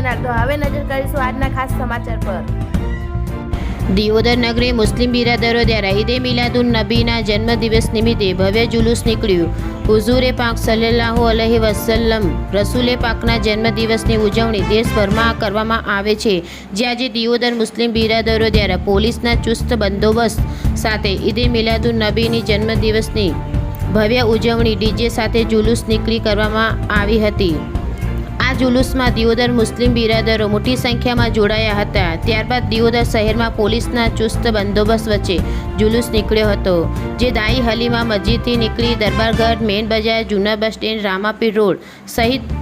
કરનાર। તો હવે નજર કરીશું આજના ખાસ સમાચાર પર। દિયોદર નગરે મુસ્લિમ બિરાદરો દ્વારા ઈદે મિલાદુન નબીના જન્મદિવસ નિમિત્તે ભવ્ય જુલુસ નીકળ્યું। હુઝુરે પાક સલ્લલ્લાહુ અલૈહિ વસલ્લમ રસૂલે પાકના જન્મદિવસની ઉજવણી દેશભરમાં કરવામાં આવે છે, જે આજે દિયોદર મુસ્લિમ બિરાદરો દ્વારા પોલીસના ચુસ્ત બંદોબસ્ત સાથે ઈદે મિલાદુન નબીની જન્મદિવસની ભવ્ય ઉજવણી ડીજે સાથે જુલુસ નીકળી કરવામાં આવી હતી। આ જુલુસમાં દિયોદર મુસ્લિમ બિરાદરો મોટી સંખ્યામાં જોડાયા હતા। ત્યારબાદ દિયોદર શહેરમાં પોલીસના ચુસ્ત બંદોબસ્ત વચ્ચે જુલુસ નીકળ્યો હતો, જે દાઈ હલીમા મસ્જિદથી નીકળી દરબારગઢ, મેન બજાર, જૂના બસ સ્ટેન્ડ, રામાપીર રોડ સહિત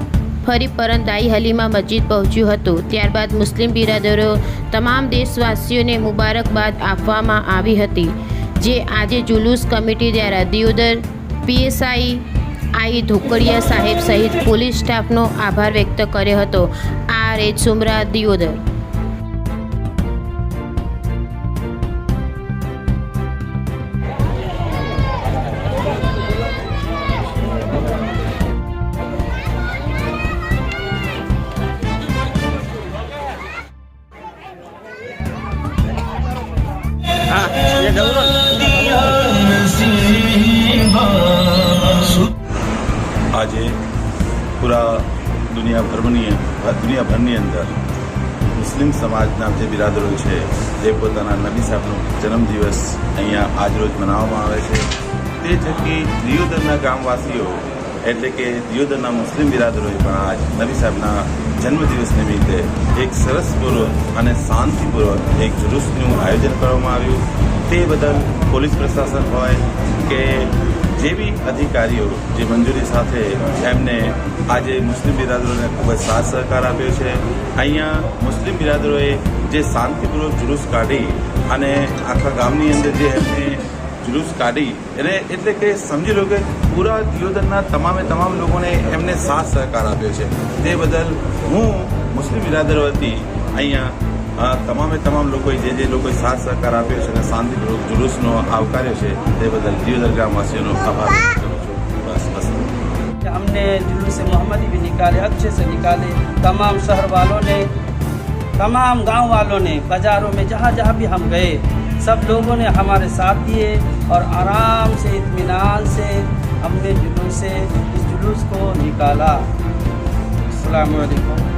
ફરી પરત દાઈ હલીમા મસ્જિદ પહોંચ્યું હતું। ત્યારબાદ મુસ્લિમ બિરાદરો તમામ દેશવાસીઓને મુબારકબાદ આપવામાં આવી હતી, જે આજે જુલુસ કમિટી દ્વારા દિયોદર PSI आई ધોકડિયા સાહેબ સહિત પોલીસ સ્ટાફનો આભાર વ્યક્ત કર્યો હતો। આ રેજ સુમરા દિયોદર। આજે પૂરા દુનિયાભરની અંદર મુસ્લિમ સમાજના જે બિરાદરો છે તે પોતાના નબી સાહેબનો જન્મદિવસ અહીંયા આજરોજ મનાવવામાં આવે છે। તે થકી દિયોદરના ગામવાસીઓ એટલે કે દિયોદરના મુસ્લિમ બિરાદરોએ પણ આજ નબી સાહેબના જન્મદિવસ નિમિત્તે એક સરસપૂર્વક અને શાંતિપૂર્વક એક જુલુસનું આયોજન કરવામાં આવ્યું। તે બદલ પોલીસ પ્રશાસન હોય કે જે બી અધિકારીઓ જે મંજૂરી સાથે એમને આજે મુસ્લિમ બિરાદરોને ખૂબ જ સાથ સહકાર આપ્યો છે। અહીંયા મુસ્લિમ બિરાદરોએ જે શાંતિપૂર્વક જુલુસ કાઢી અને આખા ગામની અંદર જે એમને જુલુસ કાઢી એને એટલે કે સમજી લો કે પૂરા દિયોદરના તમામ લોકોને એમને સાથ સહકાર આપ્યો છે। તે બદલ હું મુસ્લિમ બિરાદરો વતી અહીંયા તમામ લોકોએ જે લોકોએ સાથ સહકાર આપ્યો છે અને શાંતિપૂર્વક જુલુસનો આવકાર્યો છે તે બદલ દિયોદર ગામવાસીઓનો આભાર વ્યક્ત કરું છું। બસ हमने जुलूस मोहम्मदी भी निकाले, अच्छे से निकाले। तमाम शहर वालों ने, तमाम गांव वालों ने, बाज़ारों में जहाँ जहाँ भी हम गए सब लोगों ने हमारे साथ दिए और आराम से इत्मीनान से हमने इस जुलूस को निकाला। अस्सलामु अलैकुम।